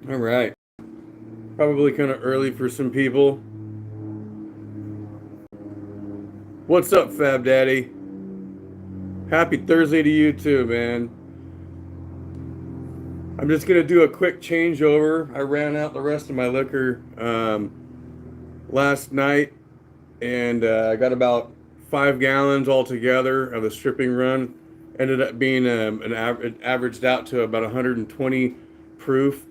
All right. Probably kind of early for some people. What's up, Fab Daddy? Happy Thursday to you too, man. I'm just gonna do a quick changeover. I ran out the rest of my liquor last night, and I got about 5 gallons altogether of the stripping run. Ended up being it averaged out to about 120 proof,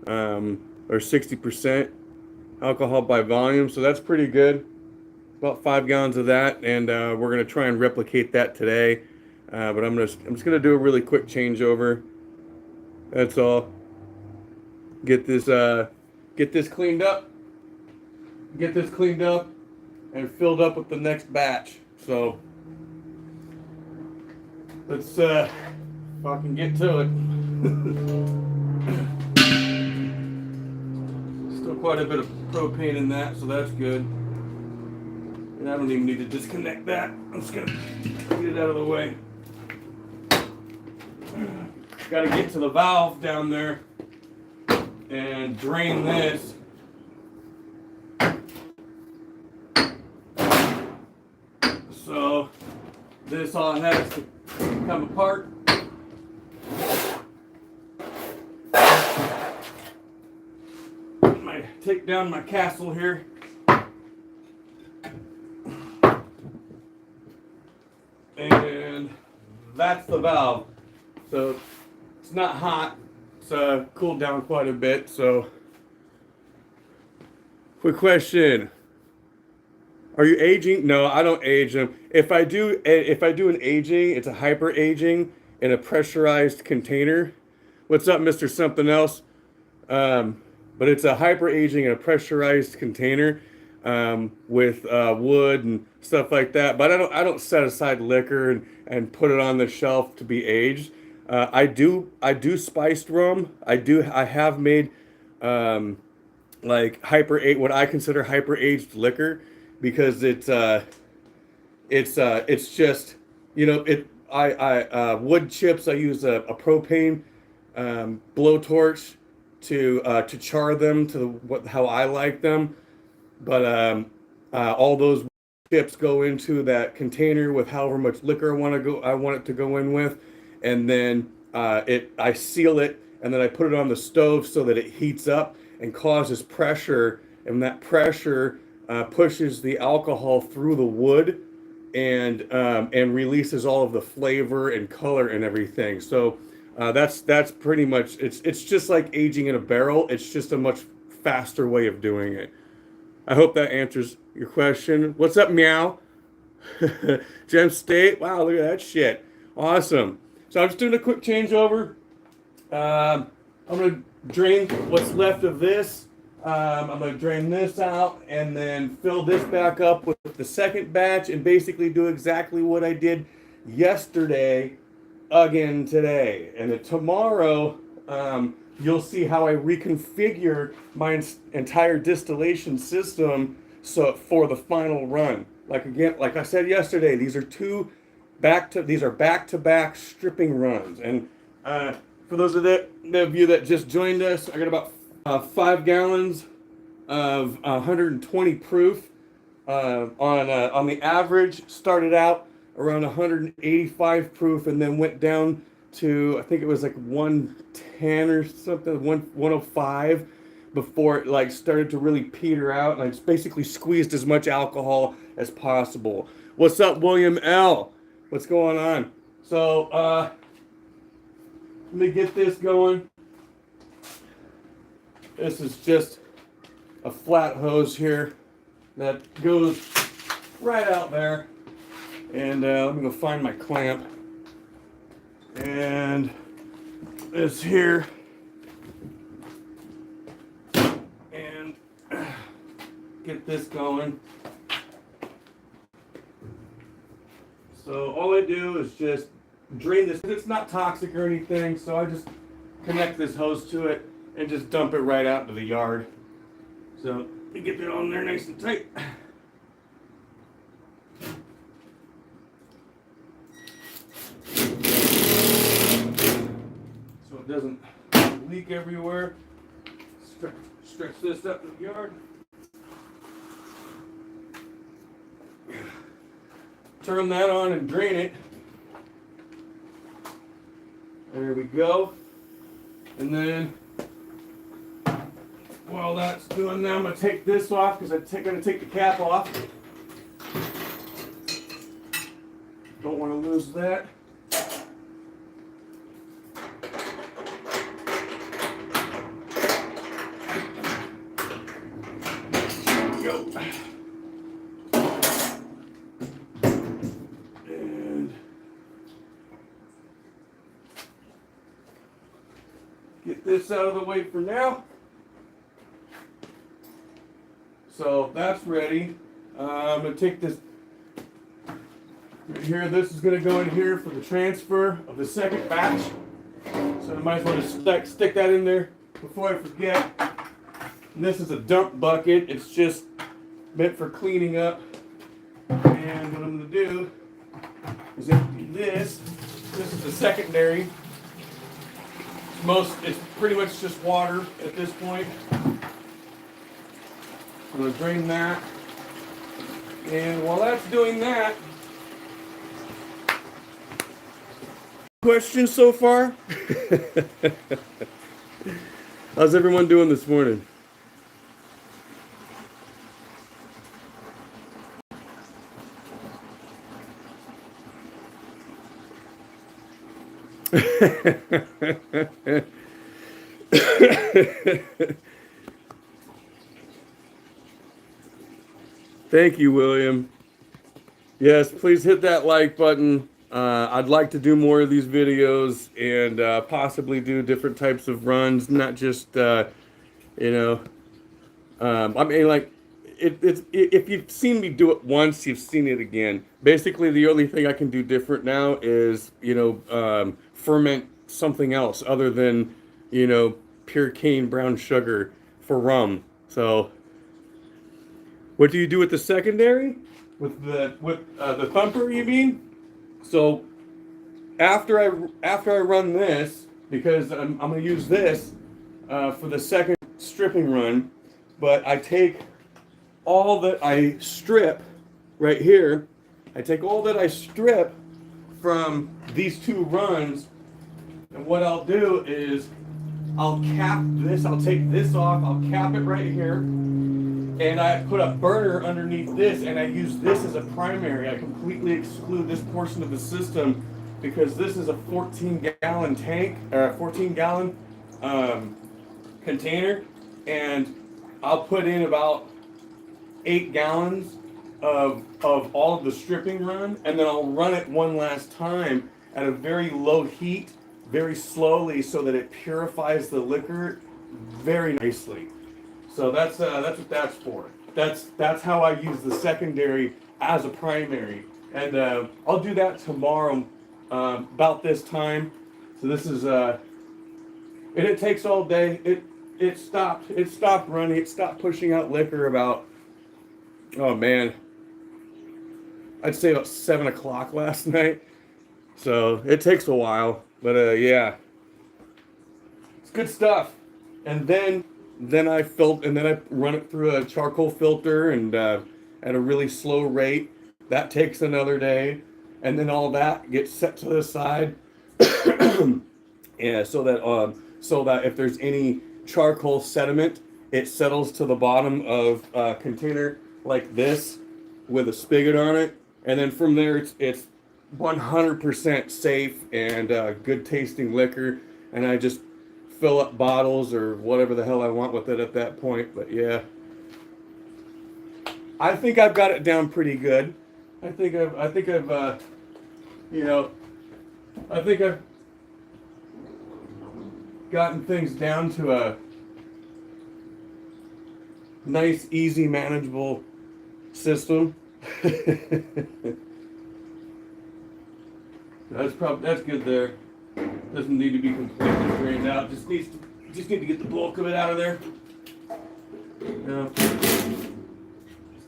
or 60% alcohol by volume. So that's pretty good. About 5 gallons of that, and we're gonna try and replicate that today. But I'm just gonna do a really quick changeover. That's all. Get this get this cleaned up. Get this cleaned up and filled up with the next batch. So let's fucking get to it. Still quite a bit of propane in that, so that's good. And I don't even need to disconnect that. I'm just gonna get it out of the way. Got to get to the valve down there and drain this. So this all has to come apart. Take down my castle here. And that's the valve. So it's not hot. It's cooled down quite a bit. So, quick question: are you aging? No, I don't age them. If I do an aging, it's a hyper aging in a pressurized container. What's up, Mister Something Else? But it's a hyper aging in a pressurized container with wood and stuff like that. But I don't set aside liquor and put it on the shelf to be aged. I do spiced rum. I have made like what I consider hyper aged liquor because it's just wood chips. I use a propane blowtorch to char them to how I like them. But all those chips go into that container with however much liquor I want it to go in with, and then I seal it, and then I put it on the stove so that it heats up and causes pressure, and that pressure pushes the alcohol through the wood and releases all of the flavor and color and everything. So that's pretty much it's just like aging in a barrel. It's just a much faster way of doing it. I hope that answers your question. What's up, meow? Gem State. Wow, look at that shit. Awesome. So I'm just doing a quick changeover. I'm gonna drain what's left of this. I'm gonna drain this out and then fill this back up with the second batch and basically do exactly what I did yesterday again today. And then tomorrow, you'll see how I reconfigure my entire distillation system so for the final run. Like I said yesterday, these are back-to-back stripping runs. And for those of you that just joined us, I got about 5 gallons of 120 proof on the average. Started out around 185 proof and then went down to, I think it was like 110 or something, 105 before it like started to really peter out, and I just basically squeezed as much alcohol as possible. What's up, William L? What's going on? So let me get this going. This is just a flat hose here that goes right out there. And let me go find my clamp. And this here. And get this going. So all I do is just drain this. It's not toxic or anything, so I just connect this hose to it and just dump it right out into the yard. So you get that on there nice and tight. So it doesn't leak everywhere. Stretch this up in the yard. Turn that on and drain it. There we go. And then while that's doing that, I'm going to take this off because I'm going to take the cap off. Don't want to lose that. There we go. And get this out of the way for now. So that's ready. I'm going to take this right here. This is going to go in here for the transfer of the second batch. So I might as well just stick that in there before I forget. And this is a dump bucket. It's just meant for cleaning up. And what I'm going to do is empty this. This is the secondary. It's pretty much just water at this point. I'm going to drain that. And while that's doing that, questions so far? How's everyone doing this morning? Thank you, William. Yes, please hit that like button. I'd like to do more of these videos and possibly do different types of runs, not just, I mean, like, if you've seen me do it once, you've seen it again. Basically, the only thing I can do different now is, ferment something else other than, pure cane brown sugar for rum. So, what do you do with the secondary? With the thumper, you mean? So after I run this, because I'm going to use this for the second stripping run, but I take all that I strip right here. I take all that I strip from these two runs, and what I'll do is I'll cap this. I'll take this off. I'll cap it right here. And I put a burner underneath this, and I use this as a primary. I completely exclude this portion of the system because this is a 14-gallon tank, or a 14-gallon container, and I'll put in about 8 gallons of all of the stripping run, and then I'll run it one last time at a very low heat, very slowly, so that it purifies the liquor very nicely. So that's what that's for. That's how I use the secondary as a primary, and I'll do that tomorrow about this time. So this is and it takes all day. It stopped running. It stopped pushing out liquor about, oh man, I'd say about 7 o'clock last night. So it takes a while, but yeah, it's good stuff. And then I run it through a charcoal filter and at a really slow rate. That takes another day, and then all that gets set to the side. Yeah, so that if there's any charcoal sediment, it settles to the bottom of a container like this with a spigot on it, and then from there it's 100% safe and good tasting liquor, and I just fill up bottles or whatever the hell I want with it at that point. But yeah, I think I've got it down pretty good. I think I've gotten things down to a nice, easy, manageable system. That's good there. Doesn't need to be completely drained out. Just need to get the bulk of it out of there. Now, just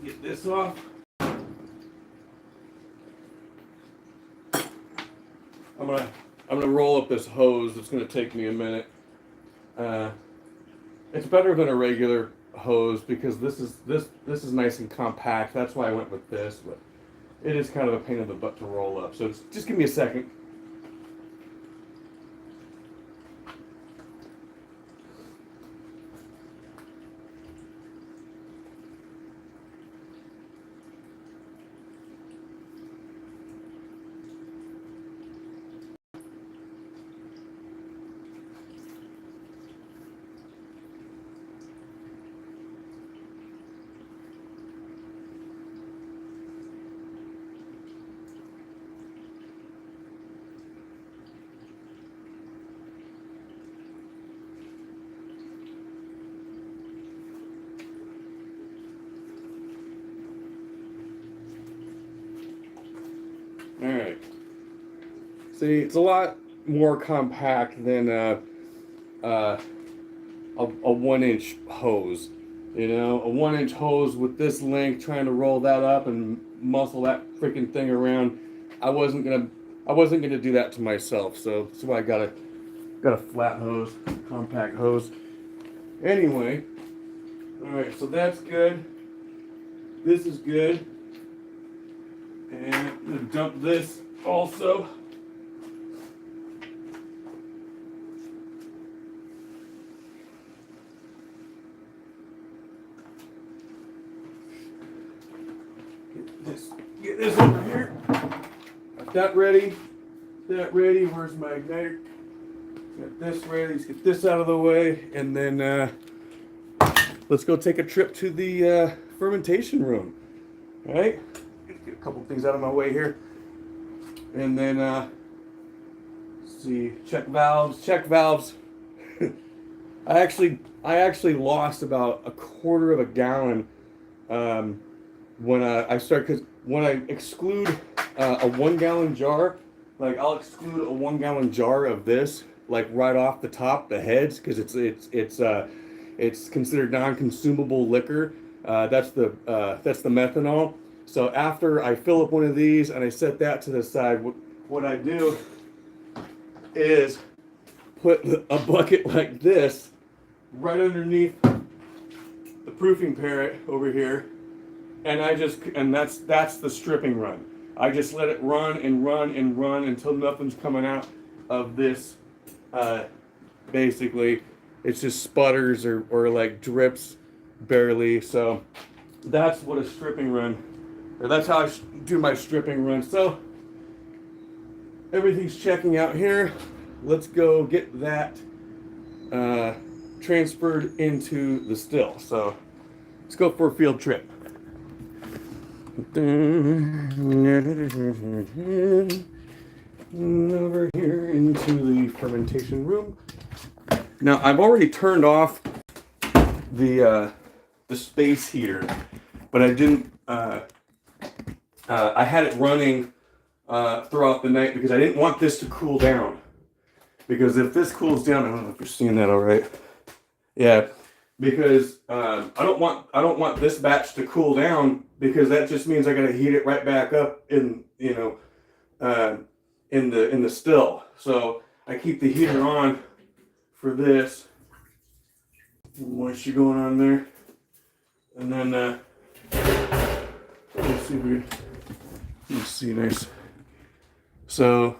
get this off. I'm gonna roll up this hose. It's gonna take me a minute. It's better than a regular hose because this is nice and compact. That's why I went with this, but it is kind of a pain in the butt to roll up. So just give me a second. All right. See, it's a lot more compact than a 1 inch hose. You know, a 1 inch hose with this length, trying to roll that up and muscle that freaking thing around. I wasn't gonna do that to myself. So that's why I got a flat hose, compact hose. Anyway, all right. So that's good. This is good. And I'm gonna dump this also. Get this over here. Got that ready. That ready. Where's my igniter? Got this ready. Let's get this out of the way, and then let's go take a trip to the fermentation room. All right. Get a couple things out of my way here, and then let's see. Check valves. Check valves. I actually lost about a quarter of a gallon when I start, because when I exclude a 1 gallon jar, like I'll exclude a 1 gallon jar of this, like right off the top, the heads, because it's considered non-consumable liquor. That's the methanol. So after I fill up one of these and I set that to the side, what I do is put a bucket like this right underneath the proofing parrot over here, and that's the stripping run. I just let it run and run and run until nothing's coming out of this. Basically, it's just sputters or like drips barely. So that's what a stripping run, or that's how I do my stripping run. So everything's checking out here. Let's go get that transferred into the still. So let's go for a field trip. Over here into the fermentation room. Now I've already turned off the space heater, but I didn't. I had it running throughout the night because I didn't want this to cool down. Because if this cools down, I don't know if you're seeing that all right. Yeah, because I don't want this batch to cool down, because that just means I gotta heat it right back up in in the still. So I keep the heater on for this. Moisture going on there, and then let's see if we can see nice. So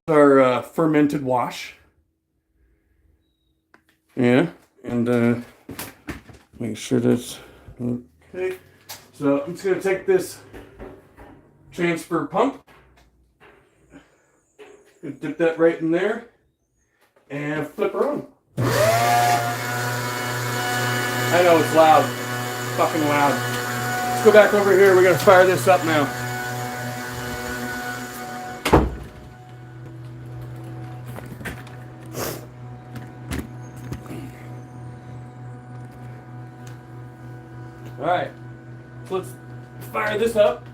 that's our fermented wash. Yeah, and make sure that's okay. So I'm just gonna take this transfer pump, dip that right in there, and flip her on. I know it's loud, fucking loud. Let's go back over here. We're gonna fire this up now. All right, so let's fire this up.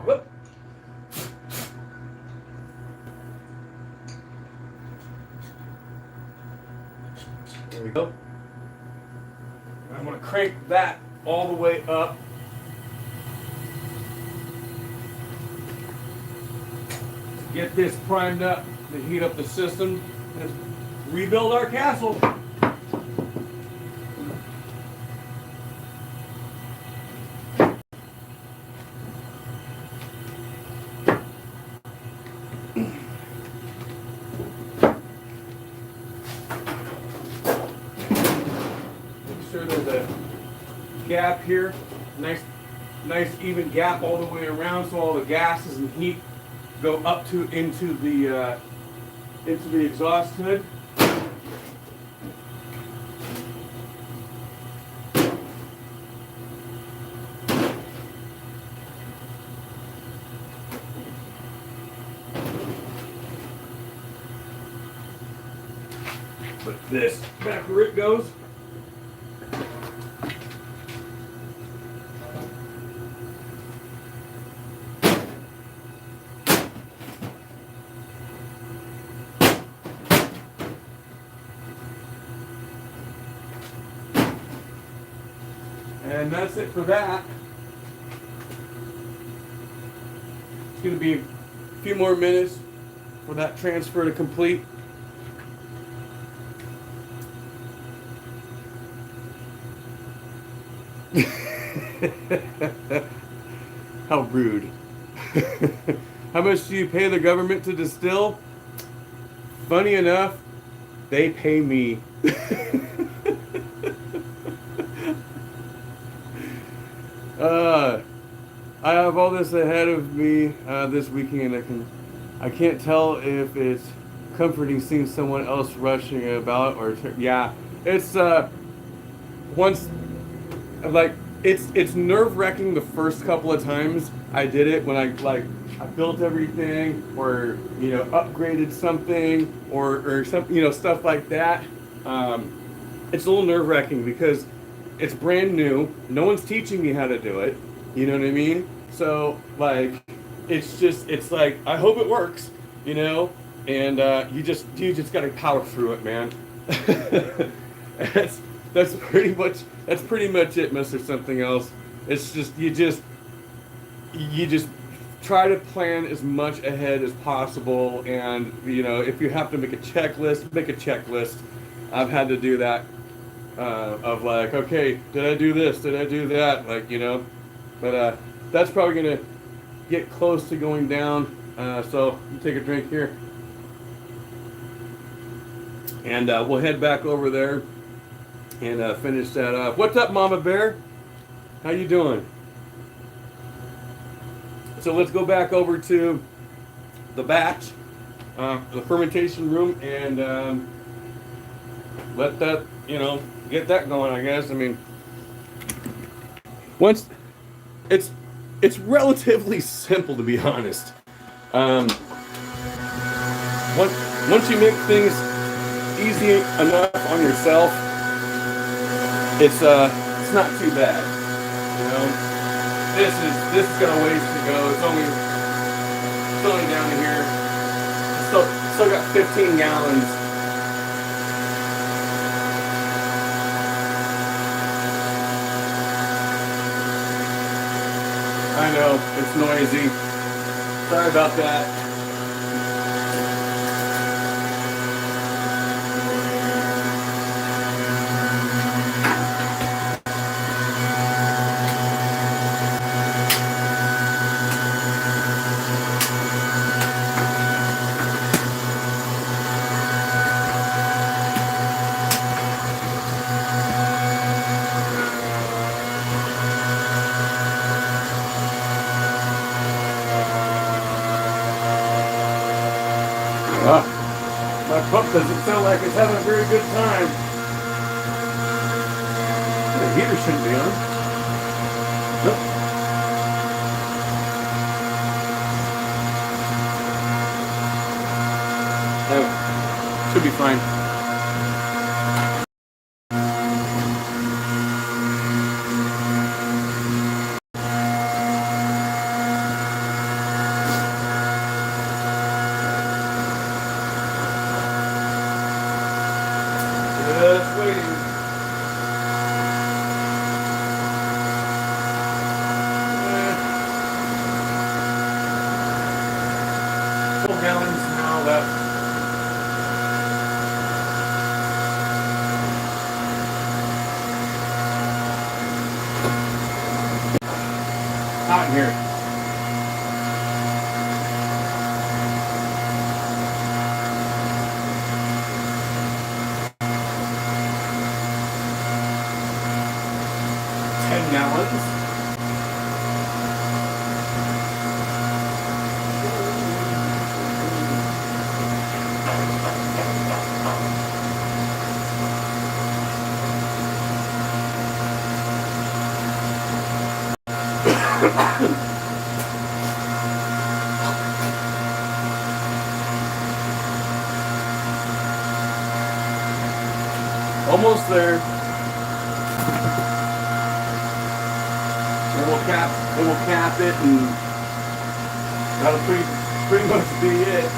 Whoop. There we go. I'm going to crank that all the way up. get this primed up to heat up the system and rebuild our castle. Make sure there's a gap here, nice even gap all the way around, so all the gases and heat go up to into the exhaust hood. Put this back where it goes. And that's it for that. It's going to be a few more minutes for that transfer to complete. How rude. How much do you pay the government to distill? Funny enough, they pay me. I have all this ahead of me this weekend. I can't tell if it's comforting seeing someone else rushing about or yeah. It's once like it's nerve-wracking the first couple of times I did it when I built everything or upgraded something or some stuff like that. It's a little nerve-wracking because it's brand new. No one's teaching me how to do it. You know what I mean? So it's like I hope it works. And you just gotta power through it, man. That's pretty much it, Mr. Something Else. It's just you just try to plan as much ahead as possible, and if you have to make a checklist, make a checklist. I've had to do that. Of like, okay, did I do this? Did I do that? But that's probably gonna get close to going down. So you take a drink here, and we'll head back over there and finish that up. What's up, Mama Bear? How you doing? So let's go back over to the batch, the fermentation room, and let that get that going, I guess. I mean, once it's relatively simple, to be honest. Once you make things easy enough on yourself, it's not too bad. This is got a ways to go. It's only down to here. Still got 15 gallons. I know, it's noisy. Sorry about that. My pump doesn't sound like it's having a very good time. The heater shouldn't be on. Nope. Oh, should be fine. Just waiting. Full gallon here. Gallons. Almost there. And we'll cap it, and that'll pretty much be it.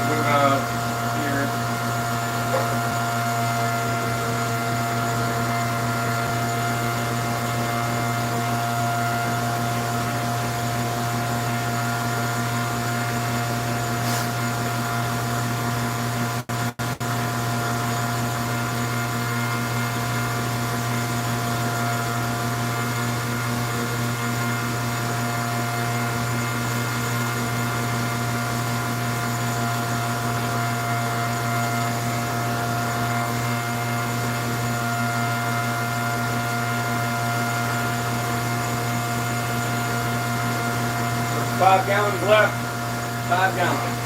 What about here? There's 5 gallons left. 5 gallons.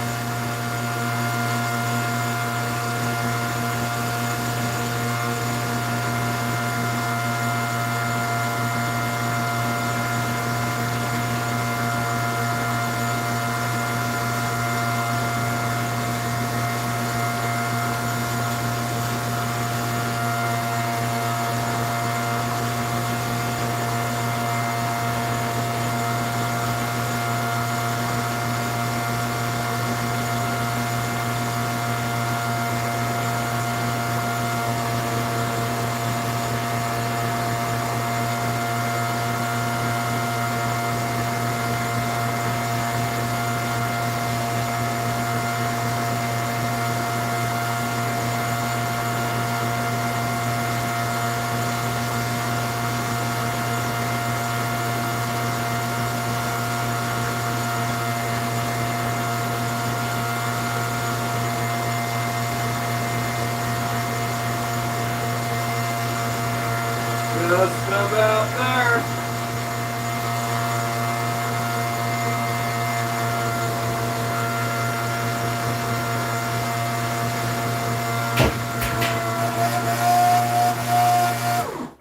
Just about there.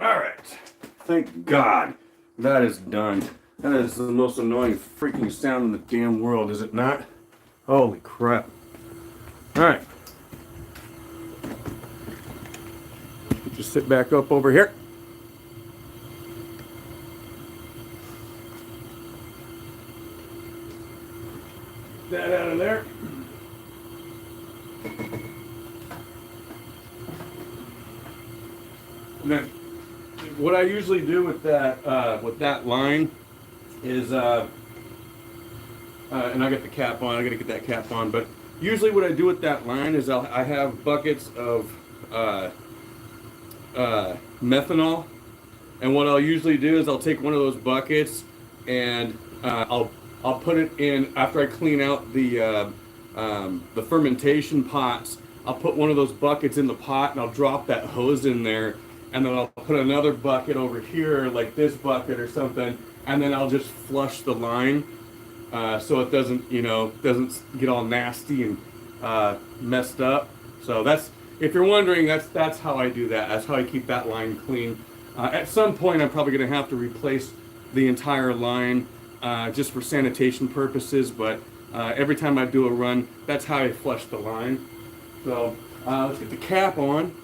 All right. Thank God that is done. That is the most annoying freaking sound in the damn world, is it not? Holy crap. All right. Just sit back up over here. That out of there. And then what I usually do with that line is and I got the cap on. I got to get that cap on. But usually what I do with that line is I have buckets of methanol, and what I'll usually do is I'll take one of those buckets and I'll put it in after I clean out the fermentation pots. I'll put one of those buckets in the pot and I'll drop that hose in there, and then I'll put another bucket over here, like this bucket or something, and then I'll just flush the line so it doesn't get all nasty and messed up. So that's, if you're wondering, that's how I do that. That's how I keep that line clean. At some point, I'm probably going to have to replace the entire line just for sanitation purposes, but every time I do a run, that's how I flush the line. So let's get the cap on.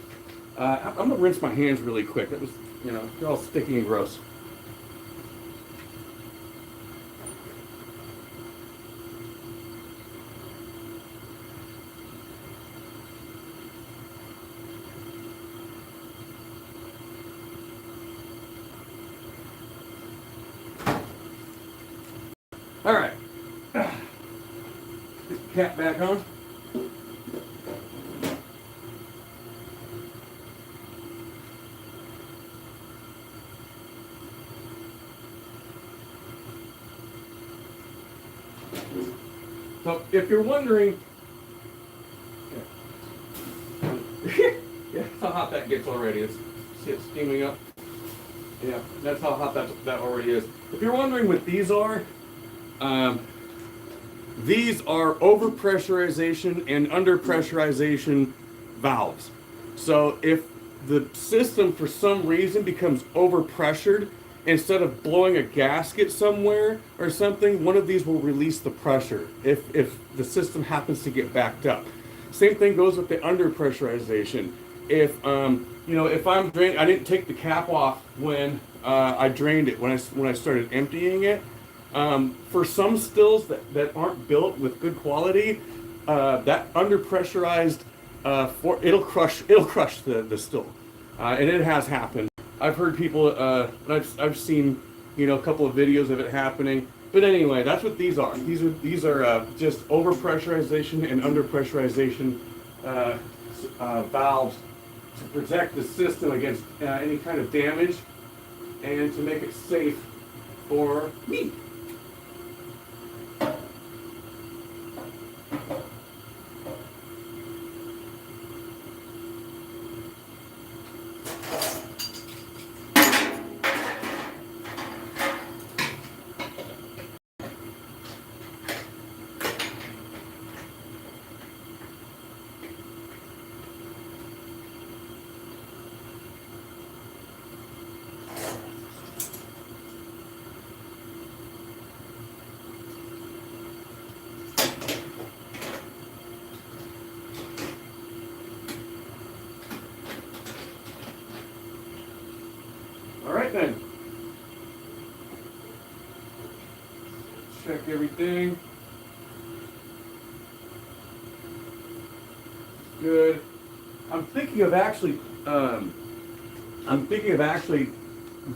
I'm going to rinse my hands really quick. That was, they're all sticky and gross. All right, get the cap back on. So if you're wondering, yeah, that's how hot that gets already. See it steaming up? Yeah, that's how hot that already is. If you're wondering what these are overpressurization and underpressurization valves. So if the system for some reason becomes overpressured, instead of blowing a gasket somewhere or something, one of these will release the pressure if the system happens to get backed up. Same thing goes with the underpressurization. If if I'm draining, I didn't take the cap off when I drained it when I started emptying it. For some stills that aren't built with good quality, that underpressurized it'll crush the still, and it has happened. I've heard people, I've seen a couple of videos of it happening. But anyway, that's what these are. These are just overpressurization and underpressurization valves to protect the system against any kind of damage and to make it safe for me. All right then. Check everything. Good. I'm thinking of actually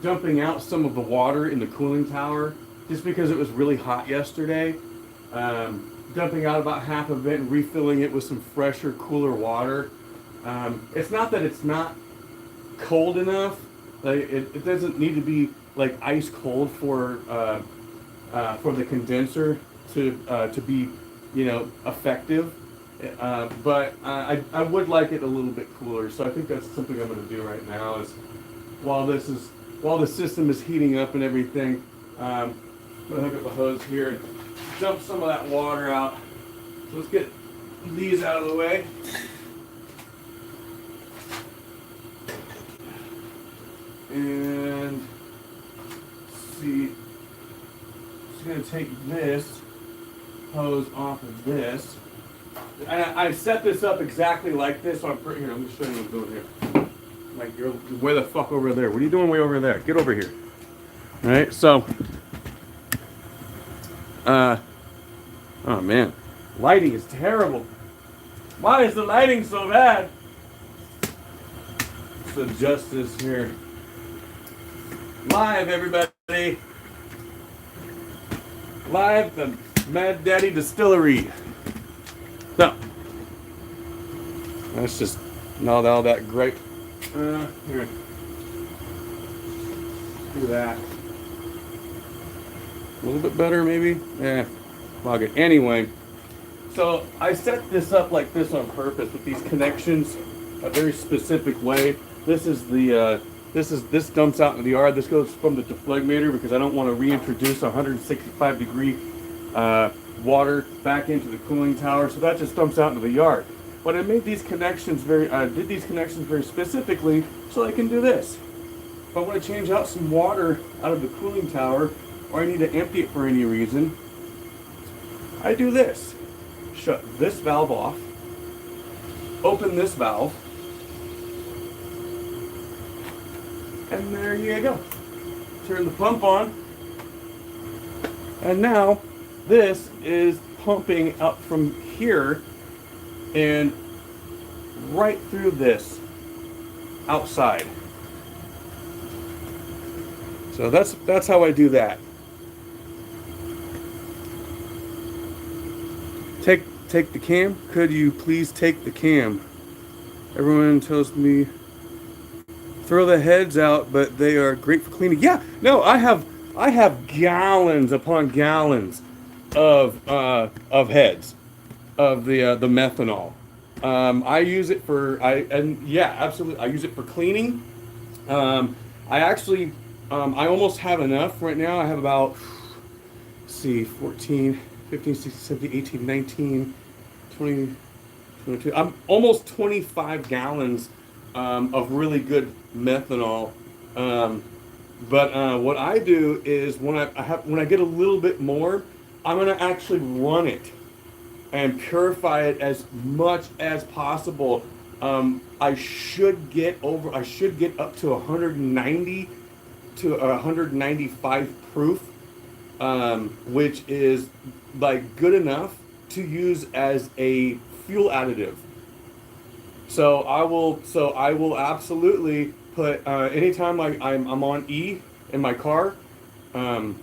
dumping out some of the water in the cooling tower just because it was really hot yesterday. Dumping out about half of it and refilling it with some fresher, cooler water. It's not that it's not cold enough. Like it doesn't need to be like ice cold for the condenser to be effective. But I would like it a little bit cooler, so I think that's something I'm going to do right now. Is while the system is heating up and everything, I'm going to hook up a hose here and dump some of that water out. So let's get these out of the way. And let's see, just going to take this hose off of this. I set this up exactly like this. So here, let me show you what I'm doing here. Like, you're way the fuck over there. What are you doing way over there? Get over here. All right, so, oh man, lighting is terrible. Why is the lighting so bad? Let's adjust this here. Live, everybody. Live, the Mad Daddy Distillery. So, that's just not all that great. Here. Do that. A little bit better, maybe? Yeah, log it. Anyway, so I set this up like this on purpose with these connections a very specific way. This is the this dumps out into the yard. This goes from the deflegmator because I don't want to reintroduce 165 degree water back into the cooling tower. So that just dumps out into the yard. But I made these connections did these connections very specifically so I can do this. If I want to change out some water out of the cooling tower, or I need to empty it for any reason, I do this. Shut this valve off, open this valve, and there you go. Turn the pump on, and now this is pumping up from here and right through this outside. So that's how I do that. Take the cam. Could you please take the cam? Everyone tells me throw the heads out, but they are great for cleaning. Yeah, no, I have gallons upon gallons of heads of the methanol. I use it for yeah, absolutely. I use it for cleaning. I actually I almost have enough right now. I have about, let's see, 14, 15, 16, 17, 18, 19, 20, 22. I'm almost 25 gallons of really good methanol. Um, but what I do is when I get a little bit more, I'm gonna actually run it and purify it as much as possible. I should get up to 190 to 195 proof, which is like good enough to use as a fuel additive. So I will absolutely put anytime I'm on E in my car, um,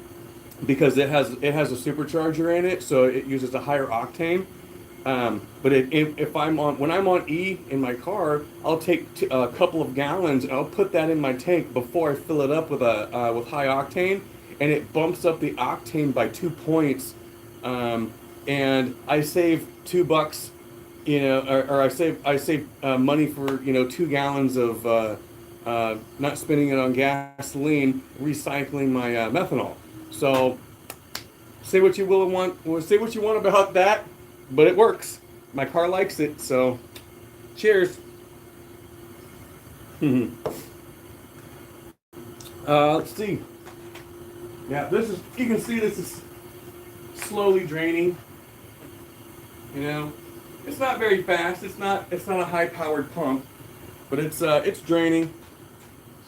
because it has a supercharger in it, so it uses a higher octane. But if I'm on when I'm on E in my car, I'll take a couple of gallons and I'll put that in my tank before I fill it up with high octane, and it bumps up the octane by 2 points, and I save $2, or I save money for 2 gallons of not spending it on gasoline, recycling my methanol. So say what you will and want, well, say what you want about that, but it works. My car likes it, so cheers. Let's see. Yeah, you can see this is slowly draining. It's not very fast. It's not a high powered pump, but it's draining.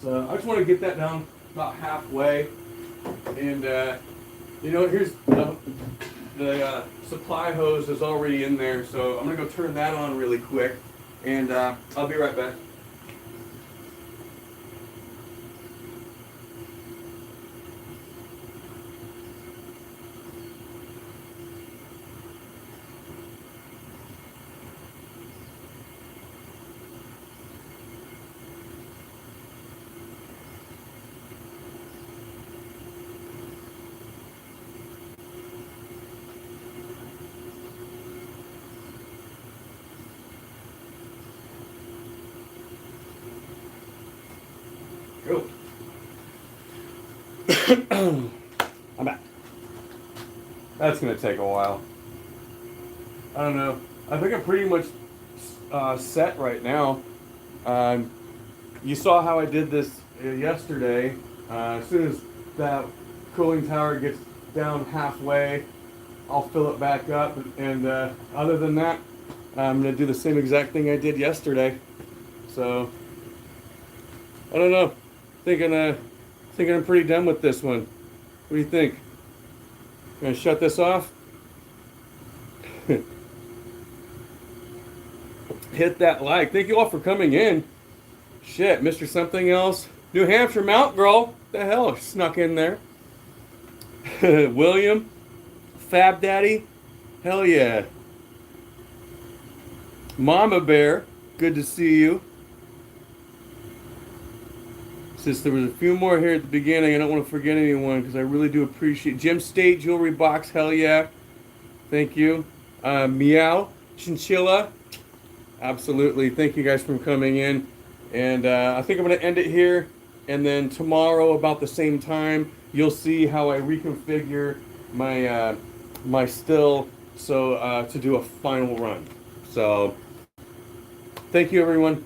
So I just want to get that down about halfway, and here's the supply hose is already in there, so I'm gonna go turn that on really quick, and I'll be right back. Go. I'm back. That's gonna take a while. I don't know. I think I'm pretty much set right now. Um, you saw how I did this yesterday. As soon as that cooling tower gets down halfway, I'll fill it back up. And other than that, I'm gonna do the same exact thing I did yesterday. So I don't know. Thinking I'm pretty done with this one. What do you think? Gonna shut this off? Hit that like. Thank you all for coming in. Shit, Mr. Something Else. New Hampshire Mount Girl. The hell snuck in there. William. Fab Daddy. Hell yeah. Mama Bear. Good to see you. Since there was a few more here at the beginning, I don't want to forget anyone because I really do appreciate Gem State Jewelry Box. Hell yeah. Thank you. Meow. Chinchilla. Absolutely. Thank you guys for coming in. And I think I'm going to end it here. And then tomorrow, about the same time, you'll see how I reconfigure my still to do a final run. So, thank you, everyone.